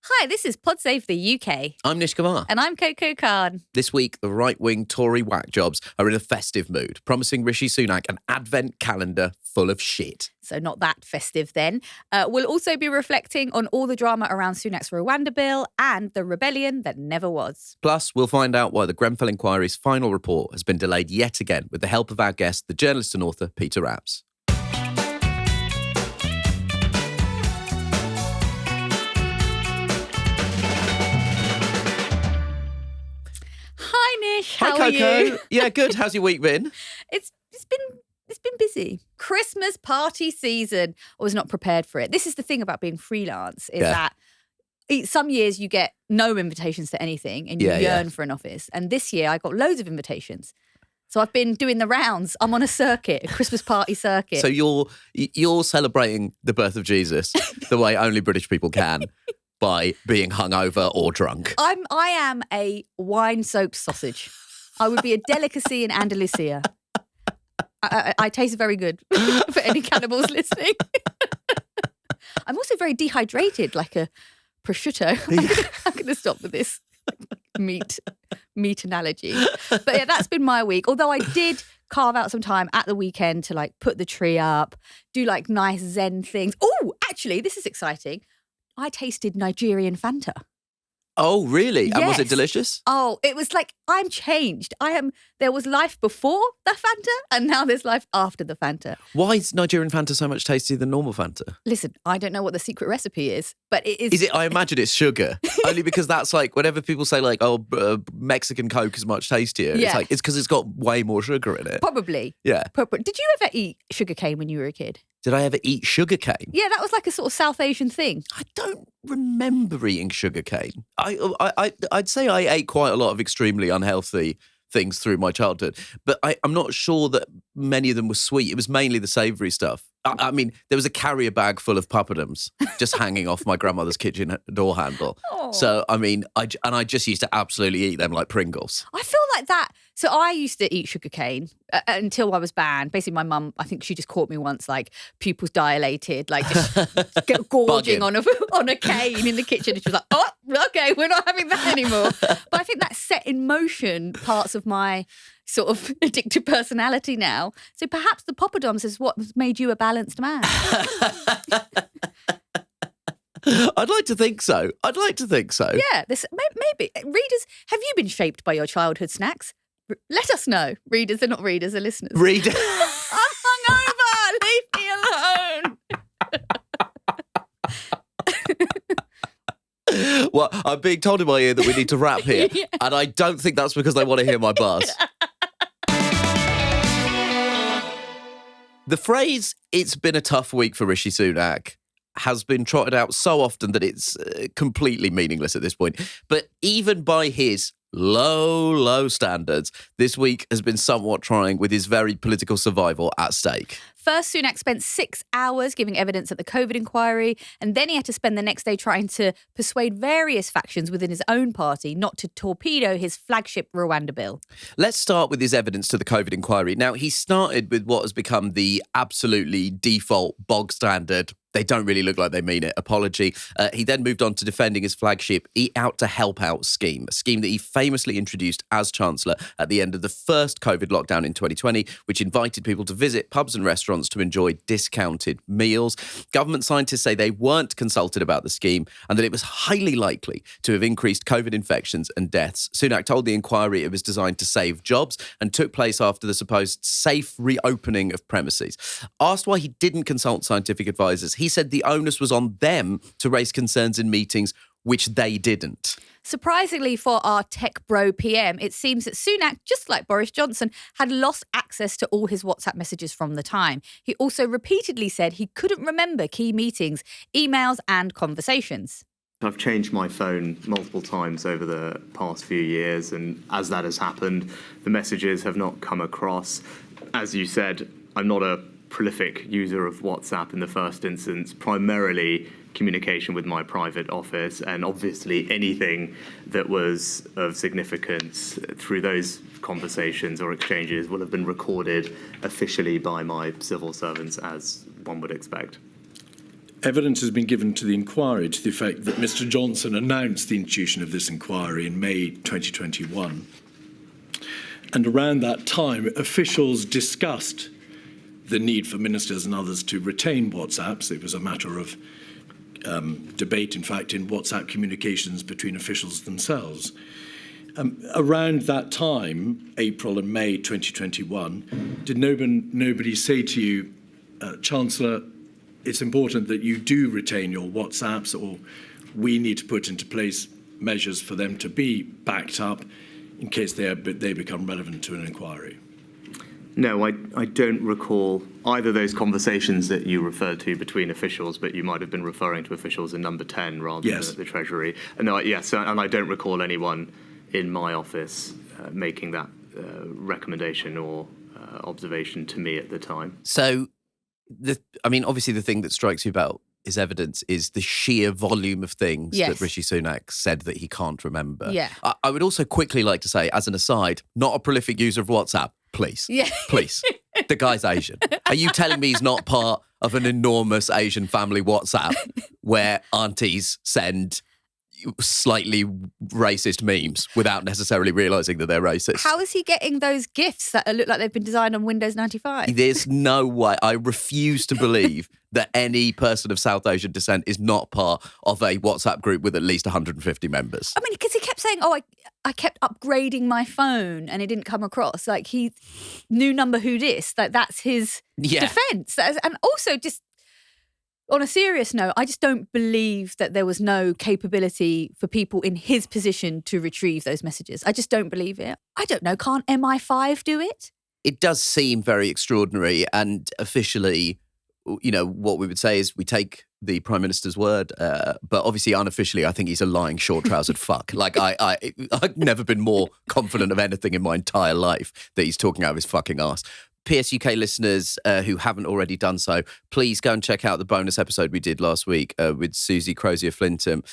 Hi, this is Pod Save the UK. I'm Nish Kumar. And I'm Coco Khan. This week, the right-wing Tory whack jobs are in a festive mood, promising Rishi Sunak an advent calendar full of shit. So not that festive then. We'll also be reflecting on all the drama around Sunak's Rwanda Bill and the rebellion that never was. Plus, we'll find out why the Grenfell Inquiry's final report has been delayed yet again with the help of our guest, the journalist and author Peter Rapps. Hi Nish, how Hi, are Coco. you? Yeah, good. How's your week been? It's been busy. Christmas party season. I was not prepared for it. This is the thing about being freelance is that some years you get no invitations to anything and you yearn for an office. And this year I got loads of invitations. So I've been doing the rounds. I'm on a circuit, a Christmas party circuit. So you're celebrating the birth of Jesus the way only British people can by being hungover or drunk. I am a wine-soaked sausage. I would be a delicacy in Andalusia. I taste very good for any cannibals listening. I'm also very dehydrated, like a prosciutto. I'm going to stop with this meat analogy. But yeah, that's been my week. Although I did carve out some time at the weekend to like put the tree up, do like nice Zen things. Oh, actually, this is exciting. I tasted Nigerian Fanta. Oh, really? Yes. And was it delicious? Oh, it was like, I'm changed. There was life before the Fanta and now there's life after the Fanta. Why is Nigerian Fanta so much tastier than normal Fanta? Listen, I don't know what the secret recipe is, but it is. Is it? I imagine it's sugar. Only because that's like, whenever people say like, Mexican Coke is much tastier, it's because it's got way more sugar in it. Probably. Yeah. Did you ever eat sugarcane when you were a kid? Did I ever eat sugarcane? Yeah, that was like a sort of South Asian thing. I don't remember eating sugarcane. I'd say I ate quite a lot of extremely unhealthy things through my childhood, but I'm not sure that many of them were sweet. It was mainly the savoury stuff. I mean, there was a carrier bag full of papadums just hanging off my grandmother's kitchen door handle. Oh. So, I mean, I just used to absolutely eat them like Pringles. I feel like that. So I used to eat sugarcane until I was banned. Basically, my mum, I think she just caught me once, like pupils dilated, like just gorging on a cane in the kitchen. And she was like, oh, okay, we're not having that anymore. But I think that set in motion parts of my sort of addictive personality now. So perhaps the poppadoms is what made you a balanced man. I'd like to think so. Yeah, maybe. Readers, have you been shaped by your childhood snacks? Let us know. Readers are not readers, are listeners. Reader. I'm hungover. Leave me alone. Well, I'm being told in my ear that we need to wrap here. Yeah. And I don't think that's because they want to hear my buzz. The phrase, "it's been a tough week for Rishi Sunak," has been trotted out so often that it's completely meaningless at this point. But even by his low standards, this week has been somewhat trying with his very political survival at stake. First, Sunak spent 6 hours giving evidence at the COVID inquiry, and then he had to spend the next day trying to persuade various factions within his own party not to torpedo his flagship Rwanda Bill. Let's start with his evidence to the COVID inquiry. Now, he started with what has become the absolutely default bog standard, they don't really look like they mean it, apology. He then moved on to defending his flagship Eat Out to Help Out scheme, a scheme that he famously introduced as Chancellor at the end of the first COVID lockdown in 2020, which invited people to visit pubs and restaurants to enjoy discounted meals. Government scientists say they weren't consulted about the scheme and that it was highly likely to have increased COVID infections and deaths. Sunak told the inquiry it was designed to save jobs and took place after the supposed safe reopening of premises. Asked why he didn't consult scientific advisors, he said the onus was on them to raise concerns in meetings, which they didn't. Surprisingly for our tech bro PM, it seems that Sunak, just like Boris Johnson, had lost access to all his WhatsApp messages from the time. He also repeatedly said he couldn't remember key meetings, emails and conversations. I've changed my phone multiple times over the past few years, and as that has happened, the messages have not come across. As you said, I'm not a prolific user of WhatsApp in the first instance, primarily communication with my private office, and obviously anything that was of significance through those conversations or exchanges will have been recorded officially by my civil servants, as one would expect. Evidence has been given to the inquiry to the effect that Mr. Johnson announced the institution of this inquiry in May 2021. And around that time, officials discussed the need for ministers and others to retain WhatsApps. It was a matter of debate, in fact, in WhatsApp communications between officials themselves. Around that time, April and May 2021, did nobody say to you, Chancellor, it's important that you do retain your WhatsApps, or we need to put into place measures for them to be backed up in case they become relevant to an inquiry? No, I don't recall either of those conversations that you referred to between officials, but you might have been referring to officials in number 10 rather than at the Treasury. And I don't recall anyone in my office making that recommendation or observation to me at the time. So, obviously the thing that strikes you about his evidence is the sheer volume of things that Rishi Sunak said that he can't remember. Yeah. I would also quickly like to say, as an aside, not a prolific user of WhatsApp, please. Yeah. Please. The guy's Asian. Are you telling me he's not part of an enormous Asian family WhatsApp where aunties send slightly racist memes without necessarily realising that they're racist? How is he getting those gifts that look like they've been designed on Windows 95? There's no way. I refuse to believe that any person of South Asian descent is not part of a WhatsApp group with at least 150 members. I mean, because he kept saying, I kept upgrading my phone and it didn't come across. Like, he new number who dis. Like, that's his defence. And also, just on a serious note, I just don't believe that there was no capability for people in his position to retrieve those messages. I just don't believe it. I don't know. Can't MI5 do it? It does seem very extraordinary, and officially, what we would say is we take the Prime Minister's word, but obviously unofficially, I think he's a lying, short-trousered fuck. Like, I've never been more confident of anything in my entire life that he's talking out of his fucking arse. PSUK listeners who haven't already done so, please go and check out the bonus episode we did last week with Susie Crozier-Flintham.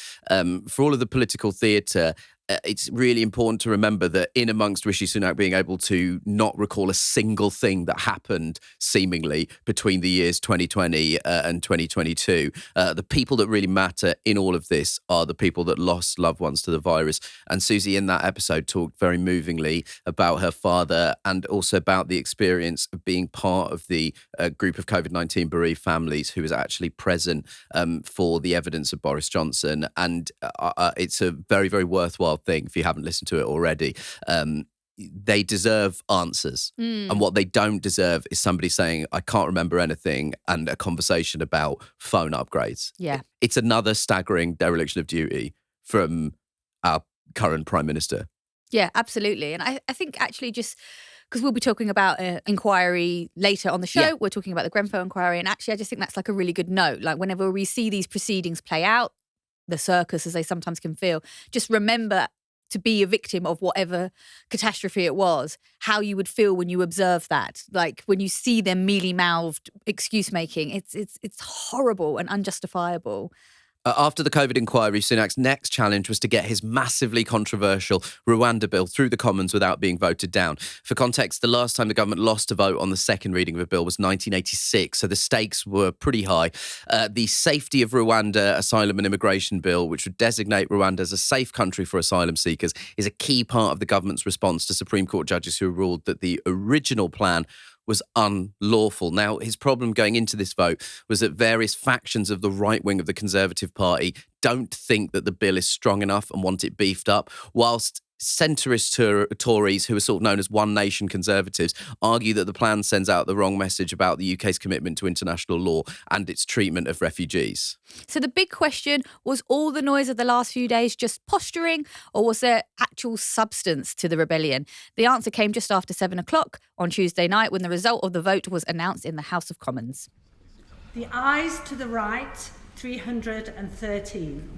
For all of the political theatre, it's really important to remember that in amongst Rishi Sunak being able to not recall a single thing that happened seemingly between the years 2020 and 2022, the people that really matter in all of this are the people that lost loved ones to the virus. And Susie in that episode talked very movingly about her father and also about the experience of being part of the group of COVID-19 bereaved families who was actually present for the evidence of Boris Johnson. And it's a very, very worthwhile thing if you haven't listened to it already. They deserve answers. And what they don't deserve is somebody saying, I can't remember anything, and a conversation about phone upgrades. Yeah. It's another staggering dereliction of duty from our current Prime Minister. Yeah, absolutely. And I think actually just because we'll be talking about an inquiry later on the show, we're talking about the Grenfell Inquiry, and actually I just think that's like a really good note. Like, whenever we see these proceedings play out, the circus as they sometimes can feel, just remember to be a victim of whatever catastrophe it was, how you would feel when you observe that. Like, when you see them mealy-mouthed excuse making, it's horrible and unjustifiable. After the COVID inquiry, Sunak's next challenge was to get his massively controversial Rwanda Bill through the Commons without being voted down. For context, the last time the government lost a vote on the second reading of a bill was 1986, so the stakes were pretty high. The Safety of Rwanda Asylum and Immigration Bill, which would designate Rwanda as a safe country for asylum seekers, is a key part of the government's response to Supreme Court judges who ruled that the original plan was unlawful. Now, his problem going into this vote was that various factions of the right wing of the Conservative Party don't think that the bill is strong enough and want it beefed up, whilst centrist Tories, who are sort of known as One Nation Conservatives, argue that the plan sends out the wrong message about the UK's commitment to international law and its treatment of refugees. So the big question, was all the noise of the last few days just posturing, or was there actual substance to the rebellion? The answer came just after 7 o'clock on Tuesday night when the result of the vote was announced in the House of Commons. The ayes to the right, 313.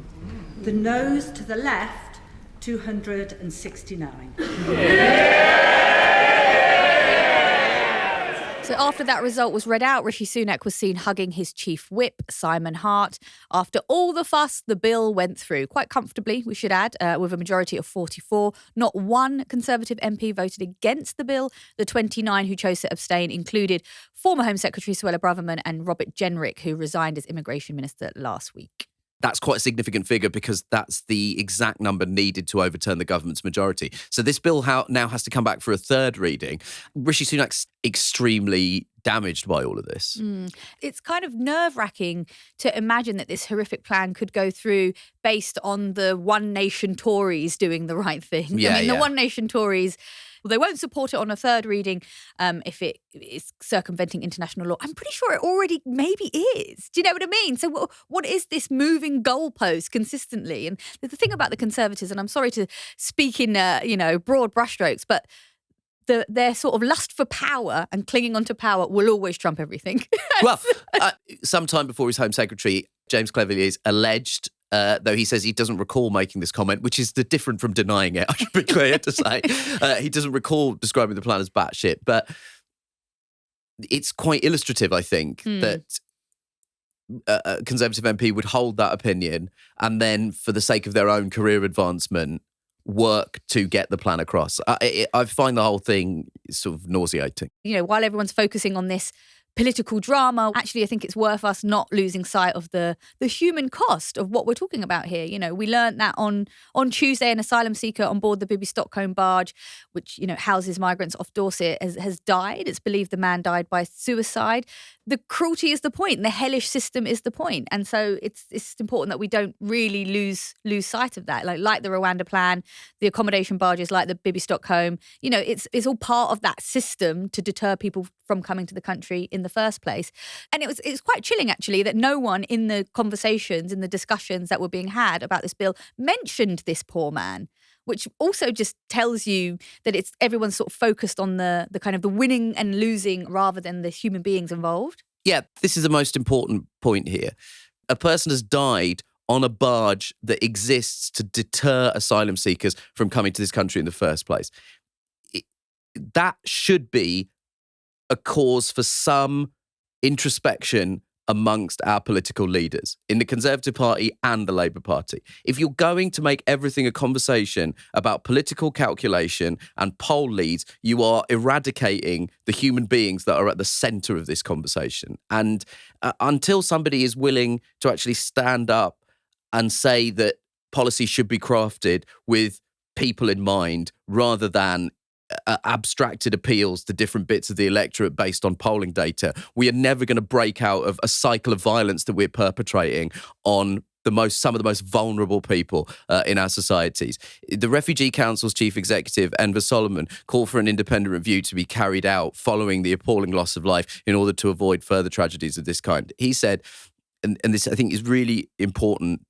The noes to the left, 269. So after that result was read out, Rishi Sunak was seen hugging his chief whip, Simon Hart. After all the fuss, the bill went through quite comfortably, we should add, with a majority of 44. Not one Conservative MP voted against the bill. The 29 who chose to abstain included former Home Secretary Suella Braverman and Robert Jenrick, who resigned as Immigration Minister last week. That's quite a significant figure because that's the exact number needed to overturn the government's majority. So this bill now has to come back for a third reading. Rishi Sunak's extremely damaged by all of this. It's kind of nerve-wracking to imagine that this horrific plan could go through based on the One Nation Tories doing the right thing. The One Nation Tories, well, they won't support it on a third reading if it is circumventing international law. I'm pretty sure it already maybe is. Do you know what I mean? So what is this moving goalpost consistently? And the thing about the Conservatives, and I'm sorry to speak in broad brushstrokes, but their sort of lust for power and clinging onto power will always trump everything. Well, sometime before his Home Secretary, James Cleverly's alleged, though he says he doesn't recall making this comment, which is different from denying it, I should be clear to say. He doesn't recall describing the plan as batshit, but it's quite illustrative, I think, that a Conservative MP would hold that opinion and then, for the sake of their own career advancement, work to get the plan across. I find the whole thing sort of nauseating. While everyone's focusing on this political drama, actually, I think it's worth us not losing sight of the human cost of what we're talking about here. We learned that on Tuesday, an asylum seeker on board the Bibby Stockholm barge, which, houses migrants off Dorset, has died. It's believed the man died by suicide. The cruelty is the point. The hellish system is the point. And so it's important that we don't really lose sight of that. Like the Rwanda plan, the accommodation barges like the Bibby Stockholm, it's all part of that system to deter people from coming to the country in the first place. And it's quite chilling, actually, that no one in the conversations, in the discussions that were being had about this bill mentioned this poor man, which also just tells you that everyone's sort of focused on the kind of the winning and losing rather than the human beings involved. Yeah, this is the most important point here. A person has died on a barge that exists to deter asylum seekers from coming to this country in the first place. That should be a cause for some introspection amongst our political leaders in the Conservative Party and the Labour Party. If you're going to make everything a conversation about political calculation and poll leads, you are eradicating the human beings that are at the centre of this conversation. And until somebody is willing to actually stand up and say that policy should be crafted with people in mind rather than abstracted appeals to different bits of the electorate based on polling data, we are never going to break out of a cycle of violence that we're perpetrating on some of the most vulnerable people in our societies. The Refugee Council's chief executive, Enver Solomon, called for an independent review to be carried out following the appalling loss of life in order to avoid further tragedies of this kind. He said, and this I think is really important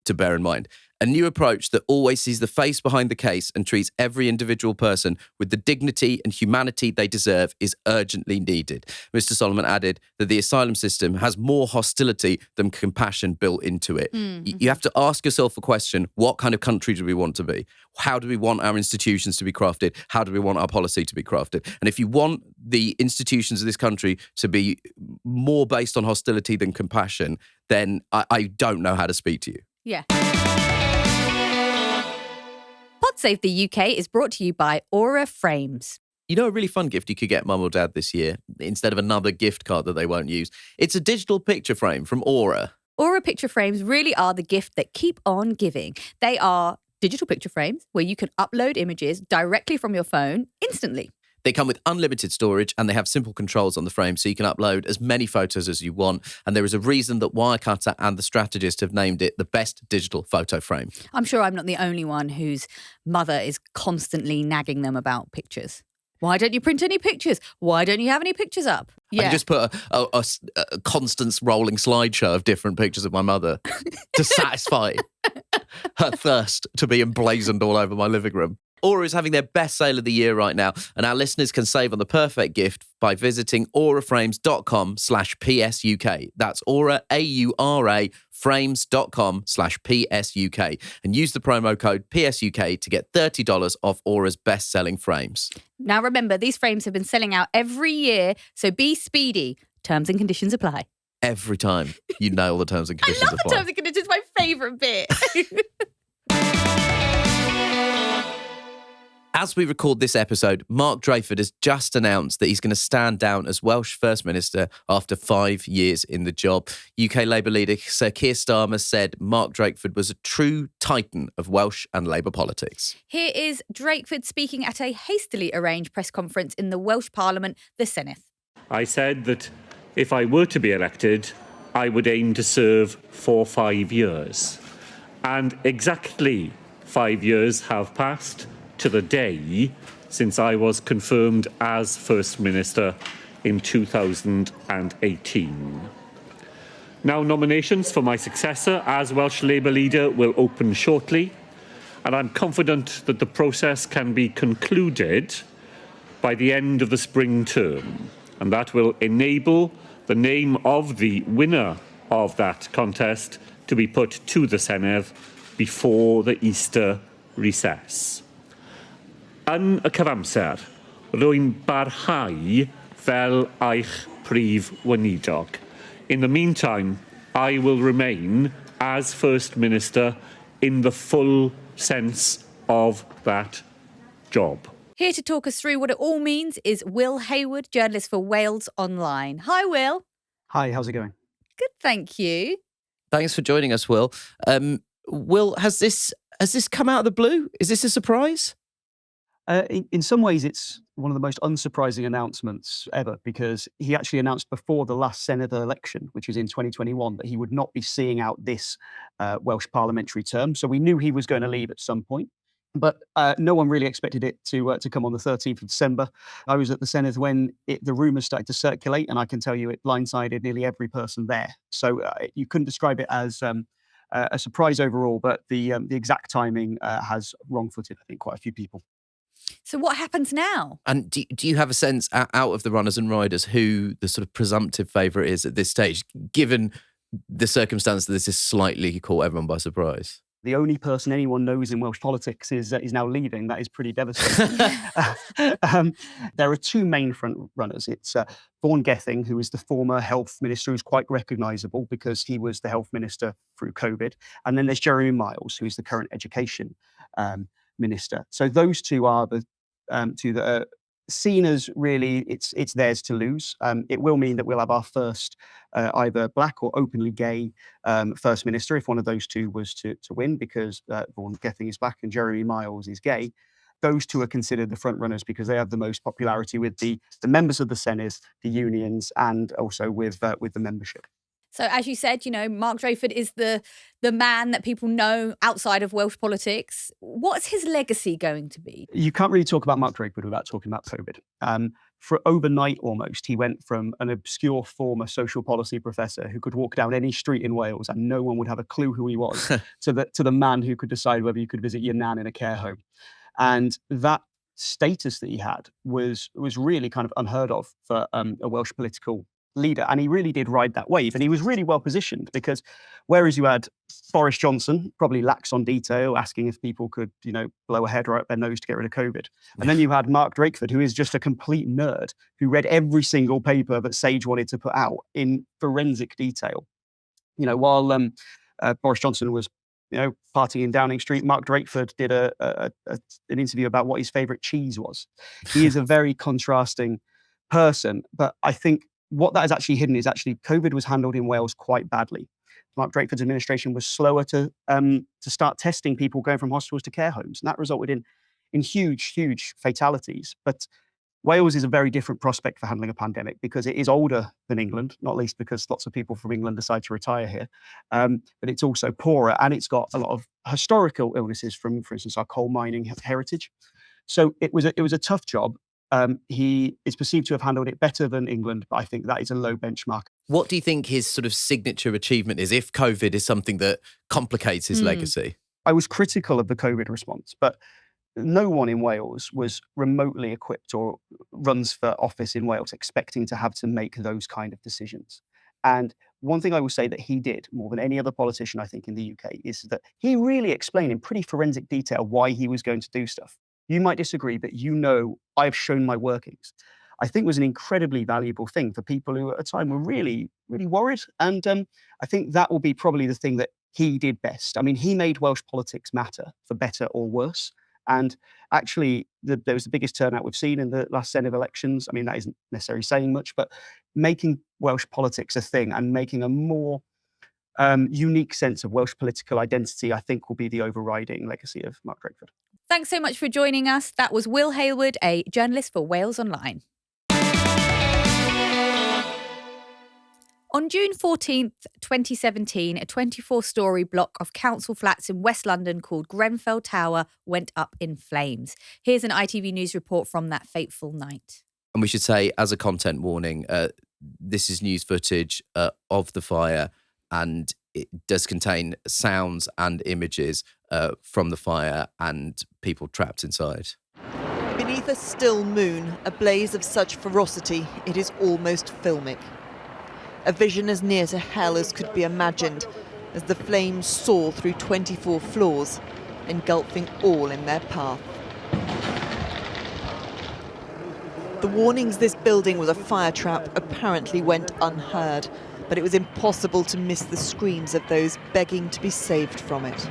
to bear in mind, a new approach that always sees the face behind the case and treats every individual person with the dignity and humanity they deserve is urgently needed. Mr. Solomon added that the asylum system has more hostility than compassion built into it. Mm-hmm. You have to ask yourself a question: what kind of country do we want to be? How do we want our institutions to be crafted? How do we want our policy to be crafted? And if you want the institutions of this country to be more based on hostility than compassion, then I don't know how to speak to you. Yeah. PodSave the UK is brought to you by Aura Frames. You know a really fun gift you could get mum or dad this year, instead of another gift card that they won't use? It's a digital picture frame from Aura. Aura picture frames really are the gift that keep on giving. They are digital picture frames where you can upload images directly from your phone instantly. They come with unlimited storage and they have simple controls on the frame so you can upload as many photos as you want. And there is a reason that Wirecutter and The Strategist have named it the best digital photo frame. I'm sure I'm not the only one whose mother is constantly nagging them about pictures. Why don't you print any pictures? Why don't you have any pictures up? Yeah. I can just put a constant rolling slideshow of different pictures of my mother to satisfy her thirst to be emblazoned all over my living room. Aura is having their best sale of the year right now, and our listeners can save on the perfect gift by visiting auraframes.com/PSUK. That's Aura, AURA, frames.com/PSUK, and use the promo code PSUK to get $30 off Aura's best-selling frames. Now remember, these frames have been selling out every year, so be speedy. Terms and conditions apply. Every time you nail the terms and I conditions love the apply. terms and conditions, my favourite bit. As we record this episode, Mark Drakeford has just announced that he's going to stand down as Welsh First Minister after 5 years in the job. UK Labour leader Sir Keir Starmer said Mark Drakeford was a true titan of Welsh and Labour politics. Here is Drakeford speaking at a hastily arranged press conference in the Welsh Parliament, the Senedd. I said that if I were to be elected, I would aim to serve for 5 years. And exactly 5 years have passed to the day since I was confirmed as First Minister in 2018. Now nominations for my successor as Welsh Labour leader will open shortly, and I'm confident that the process can be concluded by the end of the spring term, and that will enable the name of the winner of that contest to be put to the Senedd before the Easter recess. Yn y cyfamser, rwy'n barhau fel eich prif weinidog. In the meantime, I will remain as First Minister in the full sense of that job. Here to talk us through what it all means is Will Hayward, journalist for Wales Online. Hi, Will. Hi, how's it going? Good, thank you. Thanks for joining us, Will. Will, has this come out of the blue? Is this a surprise? In some ways, it's one of the most unsurprising announcements ever, because he actually announced before the last Senedd election, which was in 2021, that he would not be seeing out this Welsh parliamentary term. So we knew he was going to leave at some point. But no one really expected it to come on the 13th of December. I was at the Senedd when the rumours started to circulate, and I can tell you it blindsided nearly every person there. So you couldn't describe it as a surprise overall, but the exact timing has wrong-footed, I think, quite a few people. So what happens now? And do you have a sense out of the runners and riders who the sort of presumptive favourite is at this stage, given the circumstance that this is slightly caught everyone by surprise? The only person anyone knows in Welsh politics is now leaving. That is pretty devastating. There are two main front runners. It's Vaughan Gething, who is the former health minister, who's quite recognisable because he was the health minister through COVID. And then there's Jeremy Miles, who is the current education minister. So those two are the two that are seen as really it's theirs to lose. It will mean that we'll have our first either black or openly gay First Minister if one of those two was to win, because Vaughan Gething is black and Jeremy Miles is gay. Those two are considered the front runners because they have the most popularity with the members of the Senedd, the unions, and also with the membership. So as you said, Mark Drakeford is the man that people know outside of Welsh politics. What's his legacy going to be? You can't really talk about Mark Drakeford without talking about COVID. For overnight almost, he went from an obscure former social policy professor who could walk down any street in Wales and no one would have a clue who he was to the man who could decide whether you could visit your nan in a care home. And that status that he had was really kind of unheard of for a Welsh political leader, and he really did ride that wave, and he was really well positioned because whereas you had Boris Johnson, probably lax on detail, asking if people could, blow a head right up their nose to get rid of COVID, and then you had Mark Drakeford, who is just a complete nerd who read every single paper that Sage wanted to put out in forensic detail. While Boris Johnson was partying in Downing Street, Mark Drakeford did an interview about what his favourite cheese was. He is a very contrasting person, but I think what that has actually hidden is actually COVID was handled in Wales quite badly. Mark Drakeford's administration was slower to start testing people going from hospitals to care homes, and that resulted in huge fatalities. But Wales is a very different prospect for handling a pandemic because it is older than England, not least because lots of people from England decide to retire here. But it's also poorer, and it's got a lot of historical illnesses from, for instance, our coal mining heritage. So it was a tough job. He is perceived to have handled it better than England, but I think that is a low benchmark. What do you think his sort of signature achievement is, if COVID is something that complicates his legacy? I was critical of the COVID response, but no one in Wales was remotely equipped or runs for office in Wales expecting to have to make those kind of decisions. And one thing I will say that he did more than any other politician, I think, in the UK is that he really explained in pretty forensic detail why he was going to do stuff. You might disagree, but I've shown my workings. I think was an incredibly valuable thing for people who at the time were really, really worried. And I think that will be probably the thing that he did best. I mean, he made Welsh politics matter for better or worse. And actually, there was the biggest turnout we've seen in the last set of elections. I mean, that isn't necessarily saying much, but making Welsh politics a thing and making a more unique sense of Welsh political identity, I think, will be the overriding legacy of Mark Drakeford. Thanks so much for joining us. That was Will Hayward, a journalist for Wales Online. On June 14th, 2017, a 24-storey block of council flats in West London called Grenfell Tower went up in flames. Here's an ITV News report from that fateful night. And we should say, as a content warning, this is news footage of the fire, and it does contain sounds and images from the fire and people trapped inside. Beneath a still moon, a blaze of such ferocity, it is almost filmic. A vision as near to hell as could be imagined, as the flames soar through 24 floors, engulfing all in their path. The warnings this building was a fire trap apparently went unheard, but it was impossible to miss the screams of those begging to be saved from it.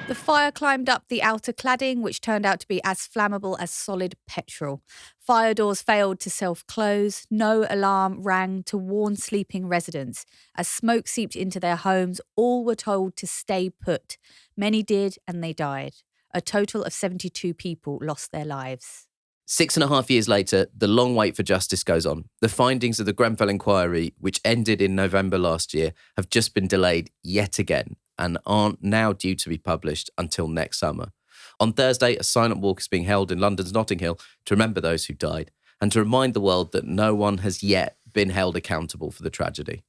The fire climbed up the outer cladding, which turned out to be as flammable as solid petrol. Fire doors failed to self-close. No alarm rang to warn sleeping residents. As smoke seeped into their homes, all were told to stay put. Many did, and they died. A total of 72 people lost their lives. 6.5 years later, the long wait for justice goes on. The findings of the Grenfell Inquiry, which ended in November last year, have just been delayed yet again and aren't now due to be published until next summer. On Thursday, a silent walk is being held in London's Notting Hill to remember those who died and to remind the world that no one has yet been held accountable for the tragedy.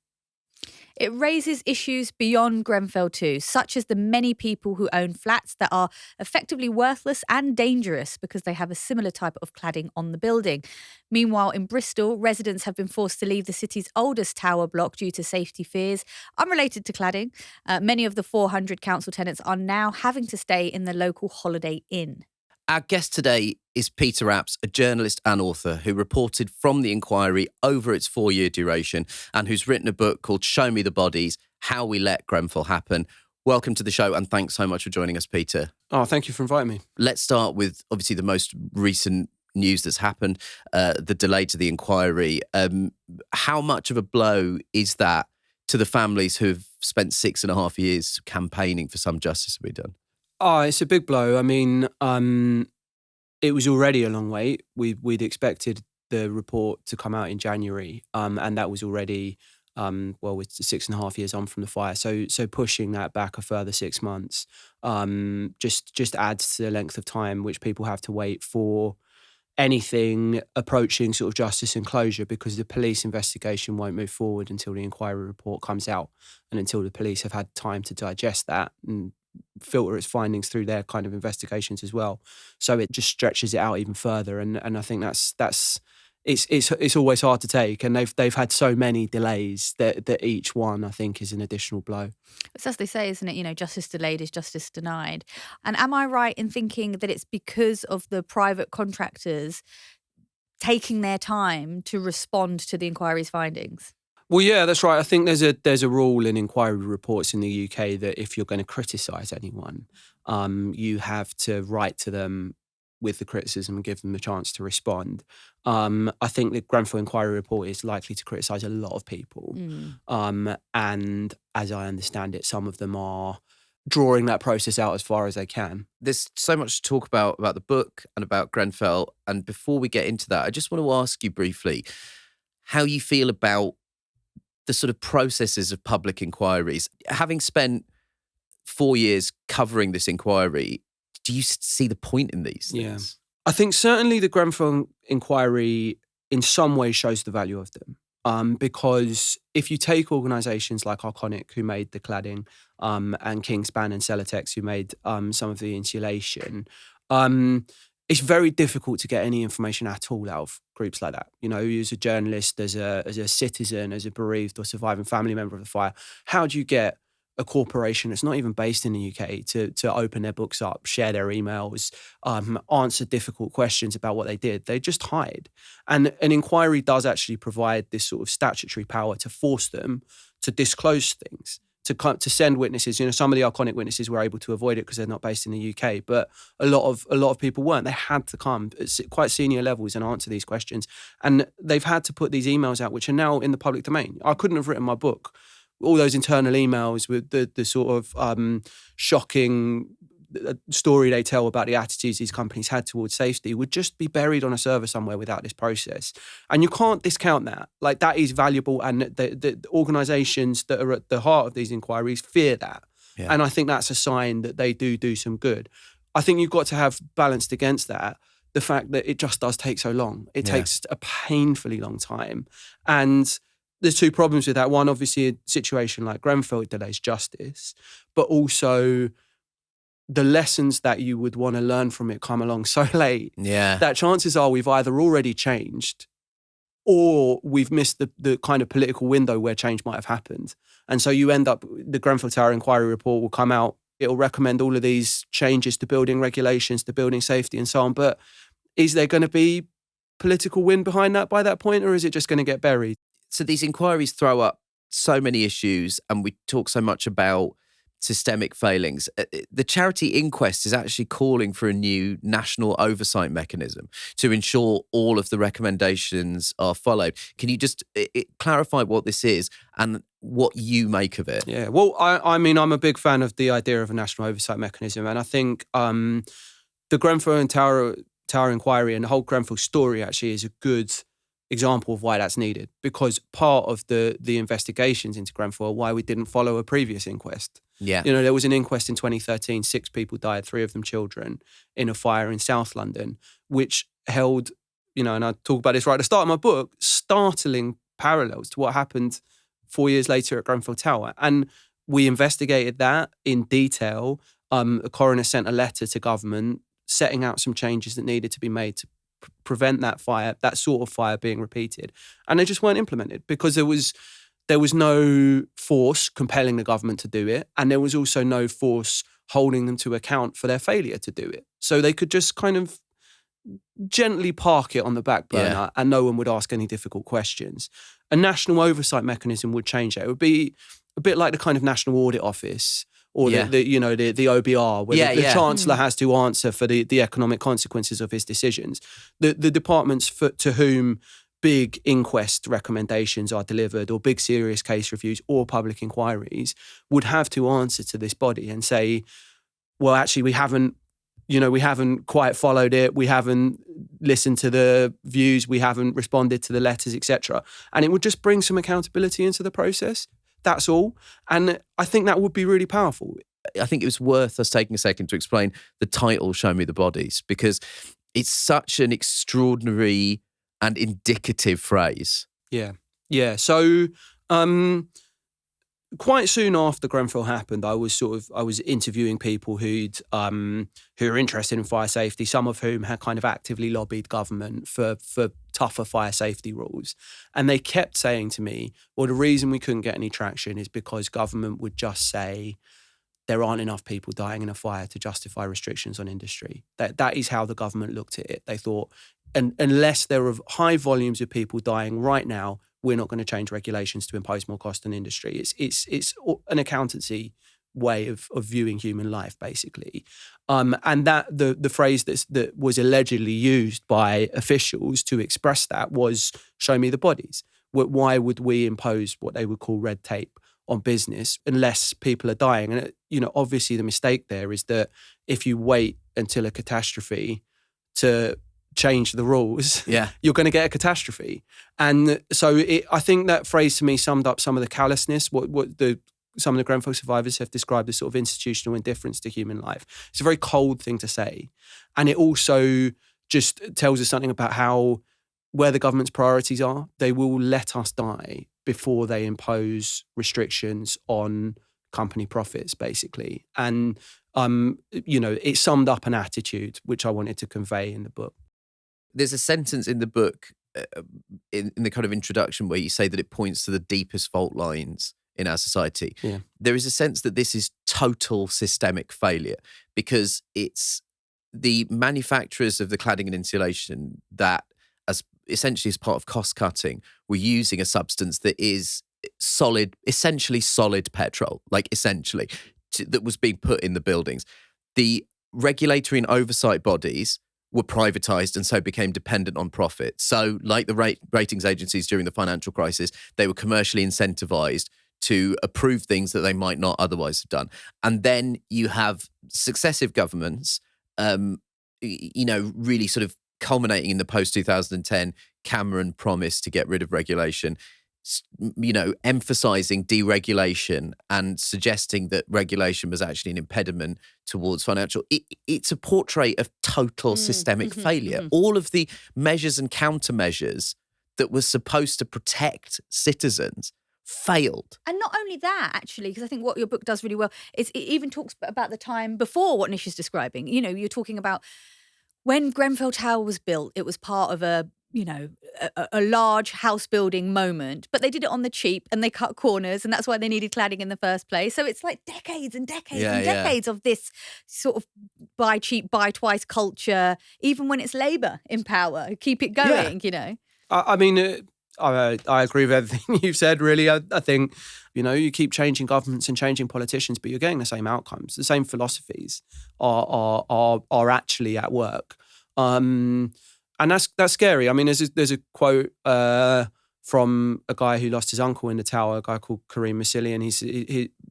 It raises issues beyond Grenfell too, such as the many people who own flats that are effectively worthless and dangerous because they have a similar type of cladding on the building. Meanwhile, in Bristol, residents have been forced to leave the city's oldest tower block due to safety fears. Unrelated to cladding, many of the 400 council tenants are now having to stay in the local Holiday Inn. Our guest today is Peter Apps, a journalist and author who reported from the inquiry over its 4-year duration and who's written a book called Show Me the Bodies, How We Let Grenfell Happen. Welcome to the show and thanks so much for joining us, Peter. Oh, thank you for inviting me. Let's start with obviously the most recent news that's happened, the delay to the inquiry. How much of a blow is that to the families who've spent 6.5 years campaigning for some justice to be done? Oh, it's a big blow. I mean, it was already a long wait. We'd expected the report to come out in January, and that was already, with 6.5 years on from the fire. So pushing that back a further 6 months just adds to the length of time which people have to wait for anything approaching sort of justice and closure, because the police investigation won't move forward until the inquiry report comes out and until the police have had time to digest that and filter its findings through their kind of investigations as well. So it just stretches it out even further, and I think that's it's always hard to take, and they've had so many delays that each one I think is an additional blow. It's as they say, isn't it? You know, justice delayed is justice denied. And am I right in thinking that it's because of the private contractors taking their time to respond to the inquiry's findings? Well, yeah, that's right. I think there's a rule in inquiry reports in the UK that if you're going to criticise anyone, you have to write to them with the criticism and give them a chance to respond. I think the Grenfell Inquiry report is likely to criticise a lot of people. And as I understand it, some of them are drawing that process out as far as they can. There's so much to talk about the book and about Grenfell. And before we get into that, I just want to ask you briefly how you feel about the sort of processes of public inquiries. Having spent 4 years covering this inquiry, do you see the point in these things? Yeah. I think certainly the Grenfell Inquiry in some ways shows the value of them. because if you take organisations like Arconic, who made the cladding, and Kingspan and Celotex, who made some of the insulation, it's very difficult to get any information at all out of groups like that. You know, as a journalist, as a citizen, as a bereaved or surviving family member of the fire, how do you get a corporation that's not even based in the UK to open their books up, share their emails, answer difficult questions about what they did? They just hide. And an inquiry does actually provide this sort of statutory power to force them to disclose things, to send witnesses. You know, some of the Arconic witnesses were able to avoid it because they're not based in the UK, but a lot of people weren't. They had to come at quite senior levels and answer these questions. And they've had to put these emails out, which are now in the public domain. I couldn't have written my book. All those internal emails with the sort of shocking story they tell about the attitudes these companies had towards safety would just be buried on a server somewhere without this process. And you can't discount that. Like, that is valuable, and the organisations that are at the heart of these inquiries fear that. Yeah. And I think that's a sign that they do some good. I think you've got to have balanced against that the fact that it just does take so long. It takes a painfully long time. And there's two problems with that. One, obviously, a situation like Grenfell delays justice, but also the lessons that you would want to learn from it come along so late that chances are we've either already changed or we've missed the kind of political window where change might have happened. And so you end up, the Grenfell Tower Inquiry report will come out, it'll recommend all of these changes to building regulations, to building safety and so on. But is there going to be political wind behind that by that point, or is it just going to get buried? So these inquiries throw up so many issues, and we talk so much about systemic failings. The charity inquest is actually calling for a new national oversight mechanism to ensure all of the recommendations are followed. Can you just clarify what this is and what you make of it? Yeah, well, I mean, I'm a big fan of the idea of a national oversight mechanism, and I think the Grenfell and Tower Inquiry and the whole Grenfell story actually is a good example of why that's needed, because part of the investigations into Grenfell are why we didn't follow a previous inquest. Yeah. You know, there was an inquest in 2013, 6 people died, 3 of them children, in a fire in South London, which held, you know, and I talk about this right at the start of my book, startling parallels to what happened 4 years later at Grenfell Tower. And we investigated that in detail. A coroner sent a letter to government setting out some changes that needed to be made to prevent that fire, that sort of fire being repeated. And they just weren't implemented because there was no force compelling the government to do it. And there was also no force holding them to account for their failure to do it. So they could just kind of gently park it on the back burner and no one would ask any difficult questions. A national oversight mechanism would change that. It would be a bit like the kind of National Audit Office or the OBR, where the Chancellor has to answer for the economic consequences of his decisions. The departments to whom big inquest recommendations are delivered or big serious case reviews or public inquiries would have to answer to this body and say, well, actually, we haven't quite followed it. We haven't listened to the views. We haven't responded to the letters, etc. And it would just bring some accountability into the process. That's all. And I think that would be really powerful. I think it was worth us taking a second to explain the title, Show Me the Bodies, because it's such an extraordinary and indicative phrase. Yeah. Yeah. So quite soon after Grenfell happened, I was interviewing people who were interested in fire safety, some of whom had kind of actively lobbied government for tougher fire safety rules. And they kept saying to me, well, the reason we couldn't get any traction is because government would just say there aren't enough people dying in a fire to justify restrictions on industry. That is how the government looked at it. They thought, and unless there are high volumes of people dying right now, we're not going to change regulations to impose more cost on industry. It's an accountancy way of viewing human life, basically. And that the phrase that was allegedly used by officials to express that was, show me the bodies. Why would we impose what they would call red tape on business unless people are dying? And, obviously the mistake there is that if you wait until a catastrophe to change the rules, you're going to get a catastrophe. And so I think that phrase to me summed up some of the callousness, some of the Grenfell survivors have described as sort of institutional indifference to human life. It's a very cold thing to say. And it also just tells us something about how where the government's priorities are. They will let us die before they impose restrictions on company profits, basically. And, it summed up an attitude which I wanted to convey in the book. There's a sentence in the book, in the kind of introduction, where you say that it points to the deepest fault lines in our society. Yeah. There is a sense that this is total systemic failure, because it's the manufacturers of the cladding and insulation that, essentially as part of cost cutting, were using a substance that is essentially solid petrol, that was being put in the buildings. The regulatory and oversight bodies were privatised and so became dependent on profit. So, like the ratings agencies during the financial crisis, they were commercially incentivised to approve things that they might not otherwise have done. And then you have successive governments, really sort of culminating in the post-2010 Cameron promise to get rid of regulation, emphasising deregulation and suggesting that regulation was actually an impediment towards financial. It's a portrait of total systemic failure. All of the measures and countermeasures that were supposed to protect citizens failed. And not only that, actually, because I think what your book does really well is it even talks about the time before what Nish is describing. You're talking about when Grenfell Tower was built, it was part of a large house building moment, but they did it on the cheap and they cut corners, and that's why they needed cladding in the first place. So it's like decades and decades decades of this sort of buy cheap, buy twice culture, even when it's Labour in power. Keep it going, I agree with everything you've said, really. I think, you keep changing governments and changing politicians, but you're getting the same outcomes. The same philosophies are actually at work. And that's scary. I mean, there's a quote from a guy who lost his uncle in the tower, a guy called Kareem Masili, and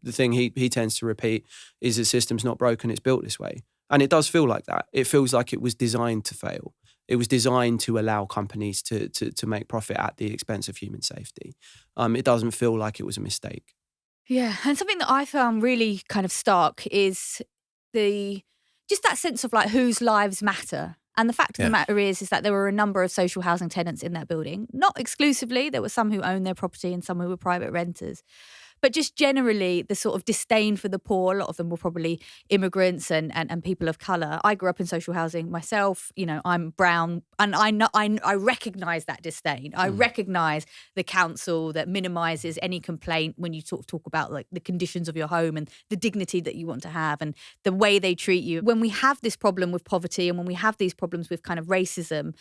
the thing he tends to repeat is the system's not broken, it's built this way. And it does feel like that. It feels like it was designed to fail. It was designed to allow companies to make profit at the expense of human safety. It doesn't feel like it was a mistake. Yeah, and something that I found really kind of stark is just that sense of like whose lives matter. And the fact of the matter is that there were a number of social housing tenants in that building. Not exclusively, there were some who owned their property and some who were private renters. But just generally, the sort of disdain for the poor, a lot of them were probably immigrants and people of colour. I grew up in social housing myself. I'm brown, and I recognise that disdain. I recognise the council that minimises any complaint when you talk about like the conditions of your home and the dignity that you want to have and the way they treat you. When we have this problem with poverty and when we have these problems with kind of racism,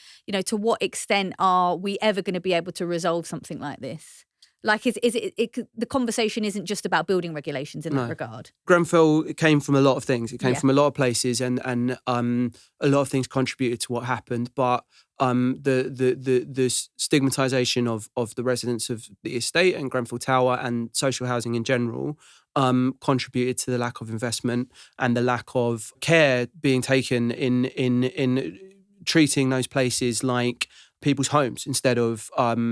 to what extent are we ever going to be able to resolve something like this? Like, the conversation isn't just about building regulations in that regard. Grenfell came from a lot of things. It came from a lot of places, and a lot of things contributed to what happened. But the stigmatisation of the residents of the estate and Grenfell Tower and social housing in general contributed to the lack of investment and the lack of care being taken in treating those places like people's homes instead of why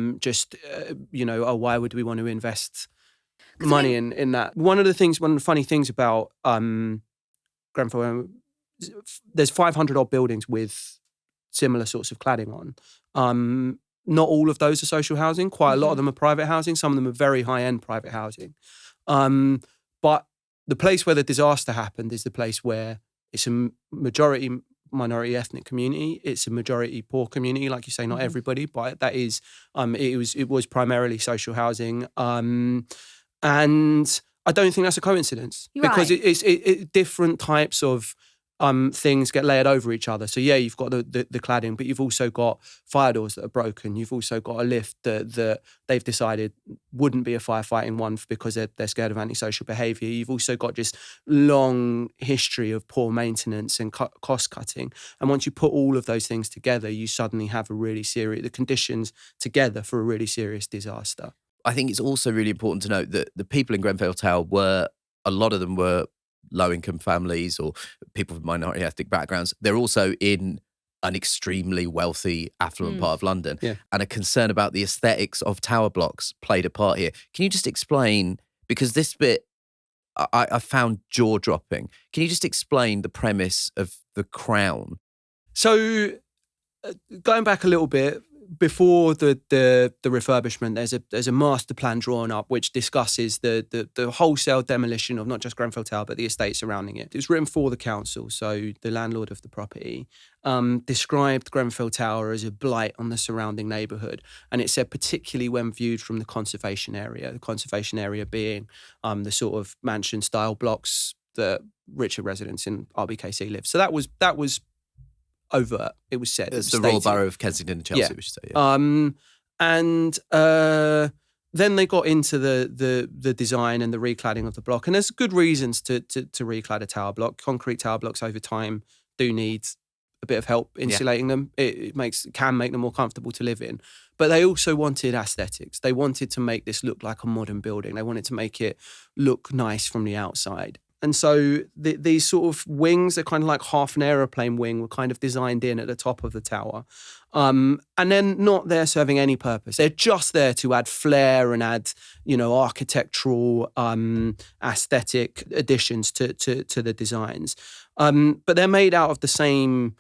would we want to invest money in that? One of the funny things about Grenfell, there's 500 odd buildings with similar sorts of cladding on. Not all of those are social housing. Quite a lot of them are private housing. Some of them are very high-end private housing. But the place where the disaster happened is the place where it's a majority minority ethnic community. It's a majority poor community, like you say, not everybody, but that is, it was primarily social housing. And I don't think that's a coincidence because it's different types of things get layered over each other. So yeah, you've got the cladding, but you've also got fire doors that are broken. You've also got a lift that they've decided wouldn't be a firefighting one because they're scared of antisocial behaviour. You've also got just long history of poor maintenance and cost cutting. And once you put all of those things together, you suddenly have the conditions together for a really serious disaster. I think it's also really important to note that the people in Grenfell Tower a lot of them were low-income families or people with minority ethnic backgrounds. They're also in an extremely wealthy, affluent part of London. Yeah. And a concern about the aesthetics of tower blocks played a part here. Can you just explain, because this bit I found jaw-dropping. Can you just explain the premise of The Crown? So, going back a little bit, before the refurbishment, there's a master plan drawn up which discusses the wholesale demolition of not just Grenfell Tower but the estate surrounding it. It was written for the council, so the landlord of the property described Grenfell Tower as a blight on the surrounding neighbourhood, and it said particularly when viewed from the conservation area. The conservation area being the sort of mansion-style blocks that richer residents in RBKC live. So that was overt. It was said. It's the Royal Borough of Kensington and Chelsea, yeah. we should say. Yeah. And then they got into the design and the recladding of the block. And there's good reasons to reclad a tower block. Concrete tower blocks over time do need a bit of help insulating them. It can make them more comfortable to live in. But they also wanted aesthetics. They wanted to make this look like a modern building. They wanted to make it look nice from the outside. And so these sort of wings are kind of like half an aeroplane wing were kind of designed in at the top of the tower. And then not there serving any purpose. They're just there to add flair and add, architectural, aesthetic additions to the designs. But they're made out of the same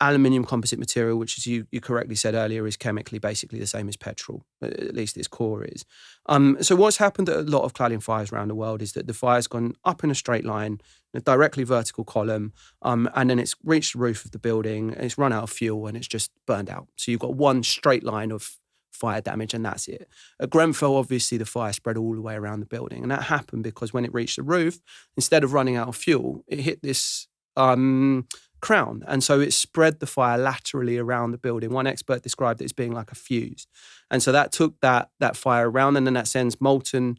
aluminium composite material, which, as you correctly said earlier, is chemically basically the same as petrol, at least its core is. So what's happened at a lot of cladding fires around the world is that the fire's gone up in a straight line, in a directly vertical column, and then it's reached the roof of the building, and it's run out of fuel, and it's just burned out. So you've got one straight line of fire damage, and that's it. At Grenfell, obviously, the fire spread all the way around the building, and that happened because when it reached the roof, instead of running out of fuel, it hit this crown, and so it spread the fire laterally around the building. One expert described it as being like a fuse, and so that took that fire around, and then that sends molten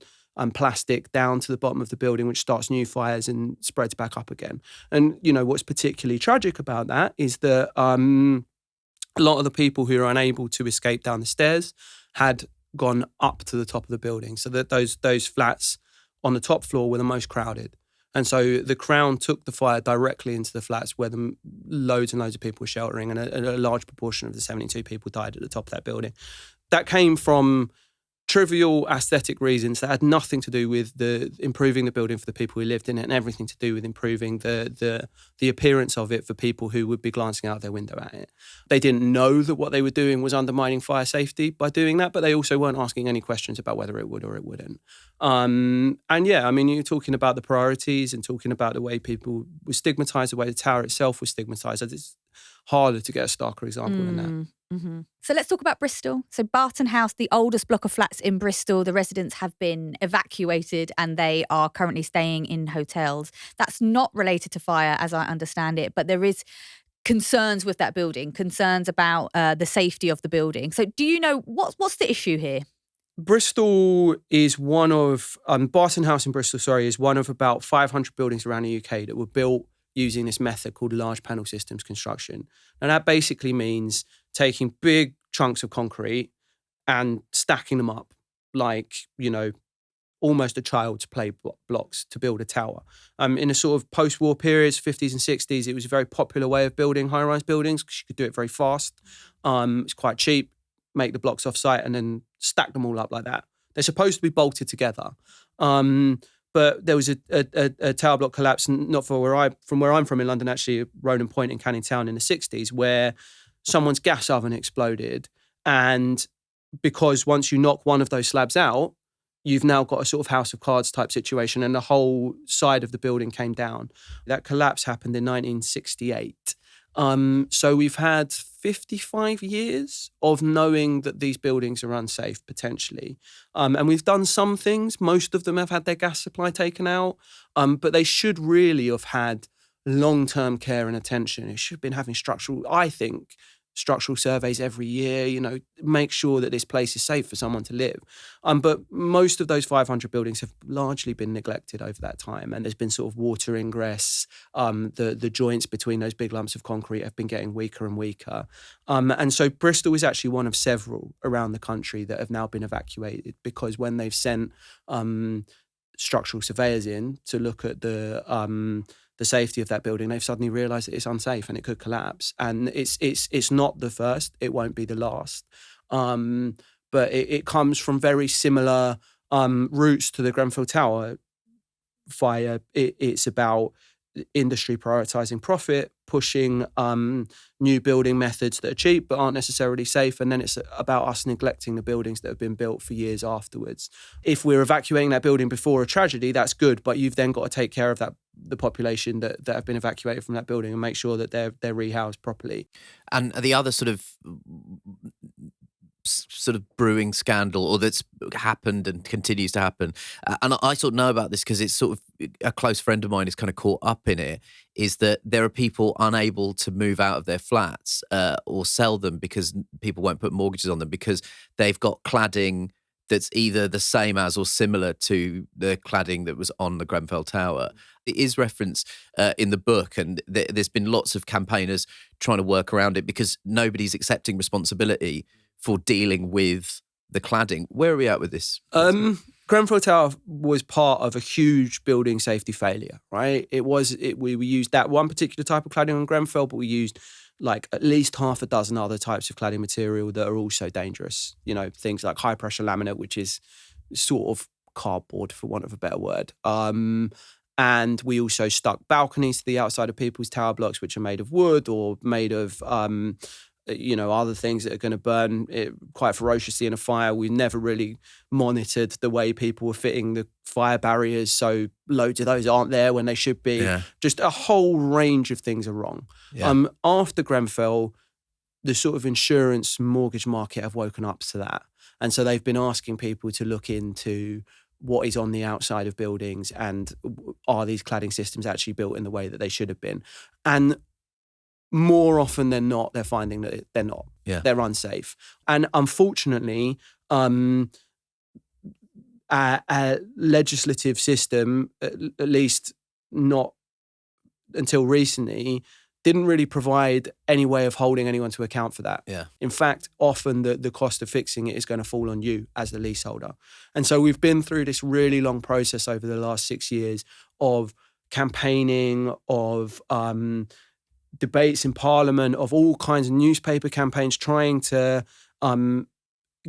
plastic down to the bottom of the building, which starts new fires and spreads back up again. And what's particularly tragic about that is that a lot of the people who are unable to escape down the stairs had gone up to the top of the building, so that those flats on the top floor were the most crowded. And so the crown took the fire directly into the flats where loads and loads of people were sheltering, and a large proportion of the 72 people died at the top of that building. That came from trivial aesthetic reasons that had nothing to do with improving the building for the people who lived in it, and everything to do with improving the appearance of it for people who would be glancing out their window at it. They didn't know that what they were doing was undermining fire safety by doing that, but they also weren't asking any questions about whether it would or it wouldn't. You're talking about the priorities and talking about the way people were stigmatised, the way the tower itself was stigmatised. It's harder to get a starker example than that. Mm-hmm. So let's talk about Bristol. So Barton House, the oldest block of flats in Bristol, the residents have been evacuated and they are currently staying in hotels. That's not related to fire, as I understand it, but there is concerns with that building, concerns about the safety of the building. So do you know what's the issue here? Bristol is one of, Barton House in Bristol, is one of about 500 buildings around the UK that were built using this method called large panel systems construction. And that basically means taking big chunks of concrete and stacking them up like, almost a child's play blocks to build a tower. In a sort of post-war periods, 50s and 60s, it was a very popular way of building high-rise buildings because you could do it very fast. It's quite cheap, make the blocks off-site and then stack them all up like that. They're supposed to be bolted together. But there was a tower block collapse, not from where I'm from in London, actually, Ronan Point in Canning Town in the 60s, where someone's gas oven exploded. And because once you knock one of those slabs out, you've now got a sort of house of cards type situation, and the whole side of the building came down. That collapse happened in 1968. So we've had 55 years of knowing that these buildings are unsafe, potentially. And we've done some things. Most of them have had their gas supply taken out, but they should really have had long-term care and attention. It should have been having structural surveys every year, make sure that this place is safe for someone to live. But most of those 500 buildings have largely been neglected over that time. And there's been sort of water ingress. The joints between those big lumps of concrete have been getting weaker and weaker. And so Bristol is actually one of several around the country that have now been evacuated because when they've sent structural surveyors in to look at the safety of that building, they've suddenly realised that it's unsafe and it could collapse. And it's not the first, it won't be the last. But it comes from very similar roots to the Grenfell Tower fire. It's about industry prioritising profit, pushing new building methods that are cheap but aren't necessarily safe, and then it's about us neglecting the buildings that have been built for years afterwards. If we're evacuating that building before a tragedy, that's good, but you've then got to take care of the population that have been evacuated from that building and make sure that they're rehoused properly. And the other sort of brewing scandal, or that's happened and continues to happen, and I sort of know about this because it's sort of a close friend of mine is kind of caught up in it, is that there are people unable to move out of their flats or sell them because people won't put mortgages on them because they've got cladding that's either the same as or similar to the cladding that was on the Grenfell Tower. It is referenced in the book, and there's been lots of campaigners trying to work around it because nobody's accepting responsibility for dealing with the cladding. Where are we at with this? Grenfell Tower was part of a huge building safety failure, right? We used that one particular type of cladding on Grenfell, but we used like at least half a dozen other types of cladding material that are also dangerous. You know, things like high pressure laminate, which is sort of cardboard for want of a better word. And we also stuck balconies to the outside of people's tower blocks, which are made of wood or made of other things that are going to burn quite ferociously in a fire. We never really monitored the way people were fitting the fire barriers, so loads of those aren't there when they should be. Yeah. Just a whole range of things are wrong. Yeah. After Grenfell, the sort of insurance mortgage market have woken up to that. And so they've been asking people to look into what is on the outside of buildings and are these cladding systems actually built in the way that they should have been. And more often than not, they're finding that they're not. Yeah. They're unsafe. And unfortunately, our legislative system, at least not until recently, didn't really provide any way of holding anyone to account for that. Yeah. In fact, often the cost of fixing it is going to fall on you as the leaseholder. And so we've been through this really long process over the last 6 years of campaigning, of debates in Parliament, of all kinds of newspaper campaigns trying to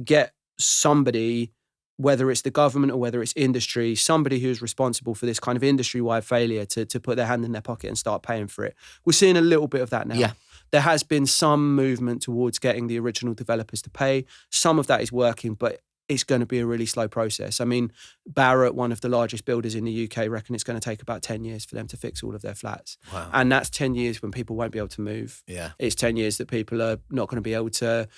get somebody, whether it's the government or whether it's industry, somebody who's responsible for this kind of industry-wide failure to put their hand in their pocket and start paying for it. We're seeing a little bit of that now. Yeah. There has been some movement towards getting the original developers to pay. Some of that is working, but it's going to be a really slow process. I mean, Barratt, one of the largest builders in the UK, reckon it's going to take about 10 years for them to fix all of their flats. Wow. And that's 10 years when people won't be able to move. Yeah. It's 10 years that people are not going to be able to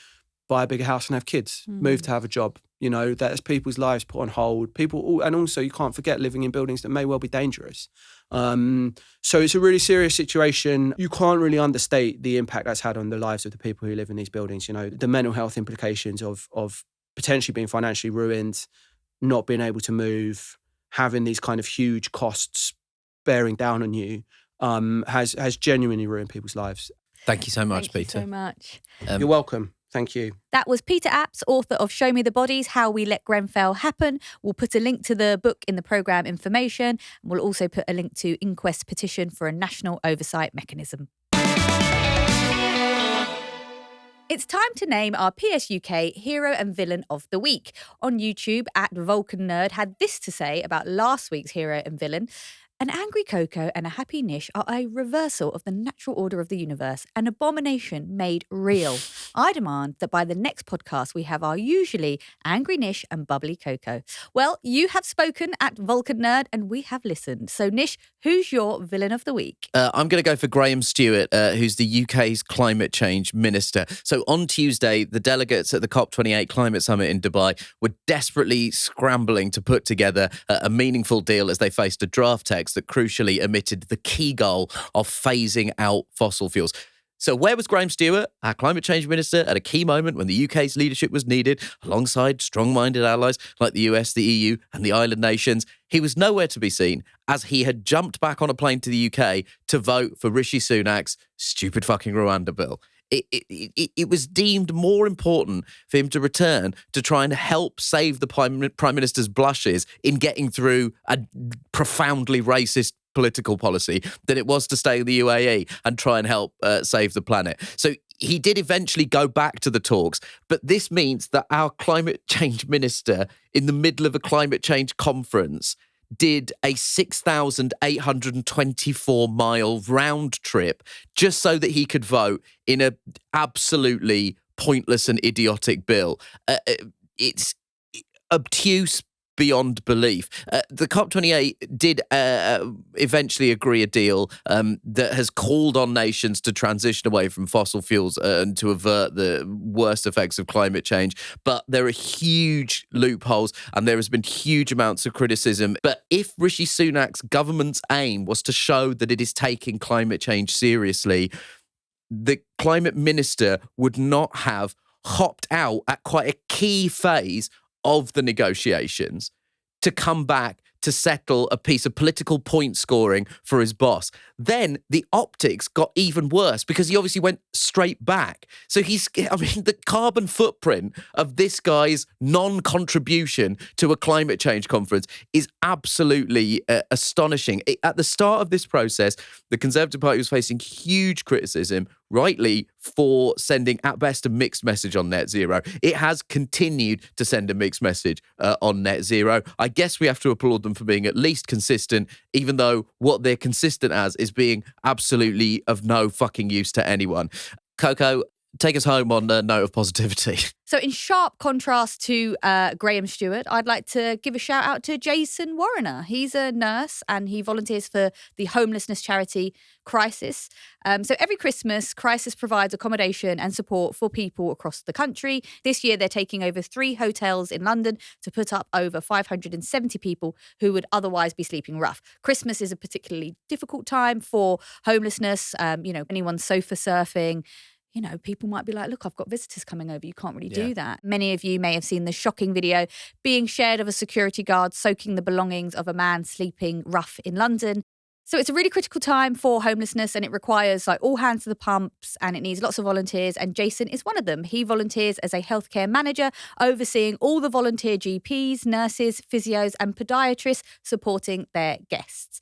buy a bigger house and have kids, move to have a job. You know, that's people's lives put on hold. And also you can't forget living in buildings that may well be dangerous. So it's a really serious situation. You can't really understate the impact that's had on the lives of the people who live in these buildings. You know, the mental health implications of potentially being financially ruined, not being able to move, having these kind of huge costs bearing down on you, has genuinely ruined people's lives. Thank you so much, Peter. Thank you so much. You're welcome. Thank you. That was Peter Apps, author of Show Me the Bodies, How We Let Grenfell Happen. We'll put a link to the book in the programme information. And we'll also put a link to Inquest's petition for a national oversight mechanism. It's time to name our PSUK hero and villain of the week. On YouTube, @VulcanNerd had this to say about last week's hero and villain. An angry Coco and a happy Nish are a reversal of the natural order of the universe, an abomination made real. I demand that by the next podcast we have our usually angry Nish and bubbly Coco. Well, you have spoken @VulcanNerd and we have listened. So Nish, who's your villain of the week? I'm going to go for Graham Stuart, who's the UK's climate change minister. So on Tuesday, the delegates at the COP28 climate summit in Dubai were desperately scrambling to put together a meaningful deal as they faced a draft text that crucially omitted the key goal of phasing out fossil fuels. So where was Graham Stuart, our climate change minister, at a key moment when the UK's leadership was needed, alongside strong-minded allies like the US, the EU and the island nations? He was nowhere to be seen, as he had jumped back on a plane to the UK to vote for Rishi Sunak's stupid fucking Rwanda Bill. It was deemed more important for him to return to try and help save the Prime Minister's blushes in getting through a profoundly racist political policy than it was to stay in the UAE and try and help save the planet. So he did eventually go back to the talks, but this means that our climate change minister, in the middle of a climate change conference, did a 6,824-mile round trip just so that he could vote in a absolutely pointless and idiotic bill. It's obtuse beyond belief. The COP28 did eventually agree a deal that has called on nations to transition away from fossil fuels and to avert the worst effects of climate change. But there are huge loopholes and there has been huge amounts of criticism. But if Rishi Sunak's government's aim was to show that it is taking climate change seriously, the climate minister would not have hopped out at quite a key phase of the negotiations to come back to settle a piece of political point scoring for his boss. Then the optics got even worse because he obviously went straight back. So the carbon footprint of this guy's non-contribution to a climate change conference is absolutely astonishing. At the start of this process, the Conservative Party was facing huge criticism, rightly, for sending at best a mixed message on net zero. It has continued to send a mixed message on net zero. I guess we have to applaud them for being at least consistent, even though what they're consistent as is being absolutely of no fucking use to anyone. Coco, take us home on a note of positivity. So in sharp contrast to Graham Stuart, I'd like to give a shout out to Jason Warriner. He's a nurse and he volunteers for the homelessness charity Crisis. So every Christmas, Crisis provides accommodation and support for people across the country. This year, they're taking over 3 hotels in London to put up over 570 people who would otherwise be sleeping rough. Christmas is a particularly difficult time for homelessness. Anyone sofa surfing. People might be like, look, I've got visitors coming over. You can't really do that. Many of you may have seen the shocking video being shared of a security guard soaking the belongings of a man sleeping rough in London. So it's a really critical time for homelessness and it requires all hands to the pumps and it needs lots of volunteers and Jason is one of them. He volunteers as a healthcare manager overseeing all the volunteer GPs, nurses, physios and podiatrists supporting their guests.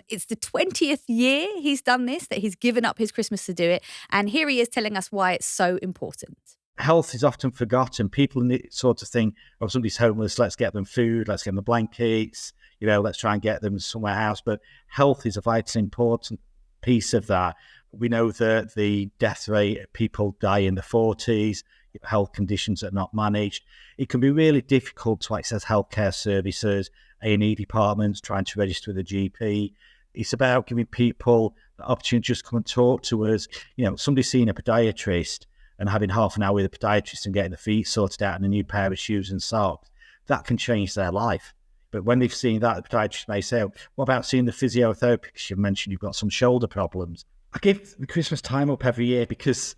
It's the 20th year he's done this, that he's given up his Christmas to do it, and here he is telling us why it's so important. Health is often forgotten. People sort of think, oh, somebody's homeless, let's get them food, let's get them the blankets, let's try and get them somewhere else. But health is a vitally important piece of that. We know that the death rate, people die in the 40s, health conditions that are not managed. It can be really difficult to access healthcare services, A&E departments, trying to register with a GP. It's about giving people the opportunity to just come and talk to us. Somebody seeing a podiatrist and having half an hour with a podiatrist and getting the feet sorted out and a new pair of shoes and socks, that can change their life. But when they've seen that, the podiatrist may say, what about seeing the physiotherapist? Because you mentioned you've got some shoulder problems. I give the Christmas time up every year because,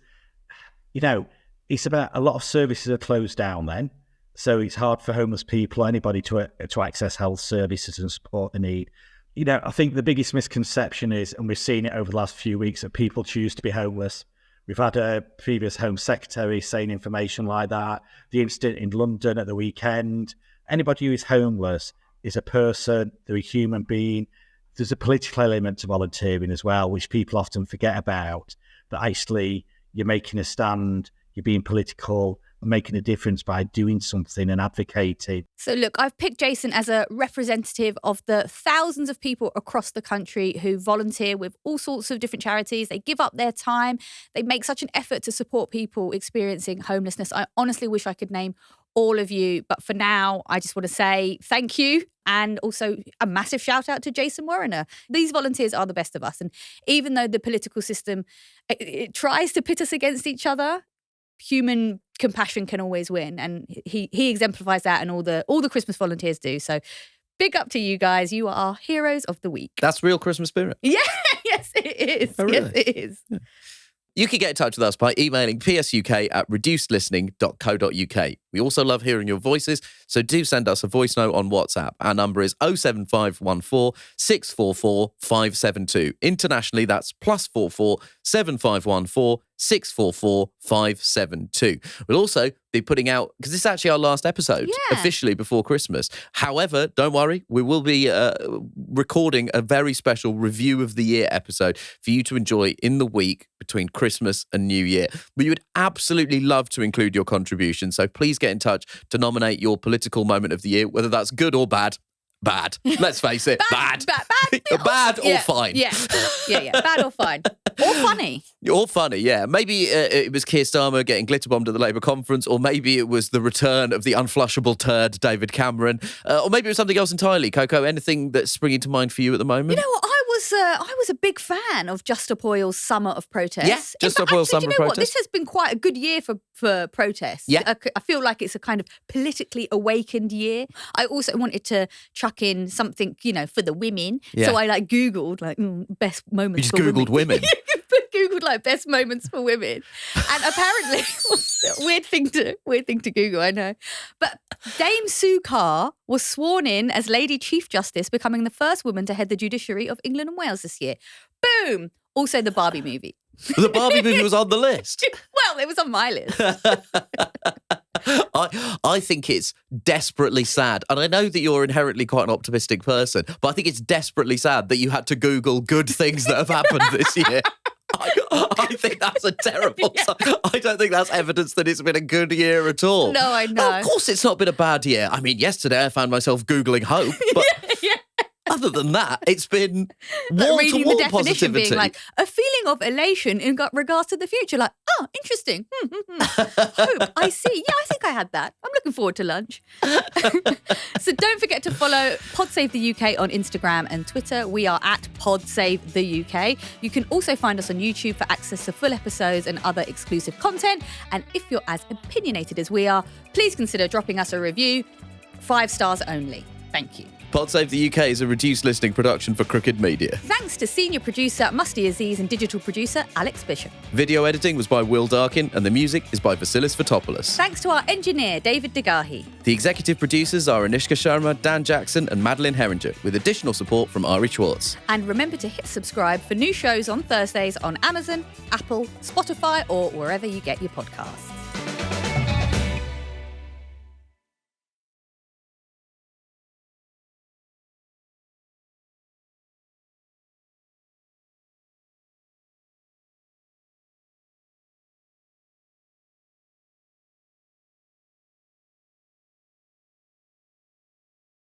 it's about a lot of services are closed down then. So it's hard for homeless people or anybody to access health services and support they need. I think the biggest misconception is, and we've seen it over the last few weeks, that people choose to be homeless. We've had a previous Home Secretary saying information like that. The incident in London at the weekend. Anybody who is homeless is a person, they're a human being. There's a political element to volunteering as well, which people often forget about, that actually you're making a stand, you're being political, and making a difference by doing something and advocating. So look, I've picked Jason as a representative of the thousands of people across the country who volunteer with all sorts of different charities. They give up their time. They make such an effort to support people experiencing homelessness. I honestly wish I could name all of you, but for now, I just want to say thank you. And also a massive shout out to Jason Warriner. These volunteers are the best of us. And even though the political system it tries to pit us against each other, human compassion can always win. And he exemplifies that, and all the Christmas volunteers do. So big up to you guys. You are our heroes of the week. That's real Christmas spirit. Yeah, yes, it is. Oh, really? Yes, it is. Yeah. You can get in touch with us by emailing psuk@reducedlistening.co.uk. We also love hearing your voices, so do send us a voice note on WhatsApp. Our number is 07514 644 572. Internationally, that's +44 7514 644 572. We'll also be putting out, because this is actually our last episode officially before Christmas. However, don't worry, we will be recording a very special review of the year episode for you to enjoy in the week between Christmas and New Year. We would absolutely love to include your contribution, so please get in touch to nominate your political moment of the year, whether that's good or bad. bad. Let's face it, bad. Bad or fine. Yeah. Bad or fine. Or funny. Or funny, yeah. Maybe it was Keir Starmer getting glitter bombed at the Labour conference, or maybe it was the return of the unflushable turd David Cameron, or maybe it was something else entirely. Coco, anything that's springing to mind for you at the moment? You know what? I was a big fan of Just Stop Oil's Summer of Protest. Yeah, Just Stop Oil's Summer of Protest. This has been quite a good year for protests. Yeah. I feel like it's a kind of politically awakened year. I also wanted to chuck in something, for the women. Yeah. So I Googled best moments You just Googled women. Googled best moments for women, and apparently weird thing to Google, I know, but Dame Sue Carr was sworn in as Lady Chief Justice, becoming the first woman to head the judiciary of England and Wales this year. Boom! Also, the Barbie movie. The Barbie movie was on the list. Well, it was on my list. I think it's desperately sad. And I know that you're inherently quite an optimistic person, but I think it's desperately sad that you had to Google good things that have happened this year. I think that's a terrible sign. I don't think that's evidence that it's been a good year at all. No, I know. Of course it's not been a bad year. I mean, yesterday I found myself Googling hope, but other than that, it's been reading the definition positivity. being a feeling of elation in regards to the future. Interesting. Hope, I see. Yeah, I think I had that. I'm looking forward to lunch. So don't forget to follow PodSave the UK on Instagram and Twitter. We are at PodSave the UK. You can also find us on YouTube for access to full episodes and other exclusive content. And if you're as opinionated as we are, please consider dropping us a review. 5 stars only. Thank you. PodSave the UK is a reduced listening production for Crooked Media. Thanks to senior producer Musty Aziz and digital producer Alex Bishop. Video editing was by Will Darkin and the music is by Vasilis Fotopoulos. Thanks to our engineer David Degahi. The executive producers are Anishka Sharma, Dan Jackson and Madeline Herringer, with additional support from Ari Schwartz. And remember to hit subscribe for new shows on Thursdays on Amazon, Apple, Spotify or wherever you get your podcasts.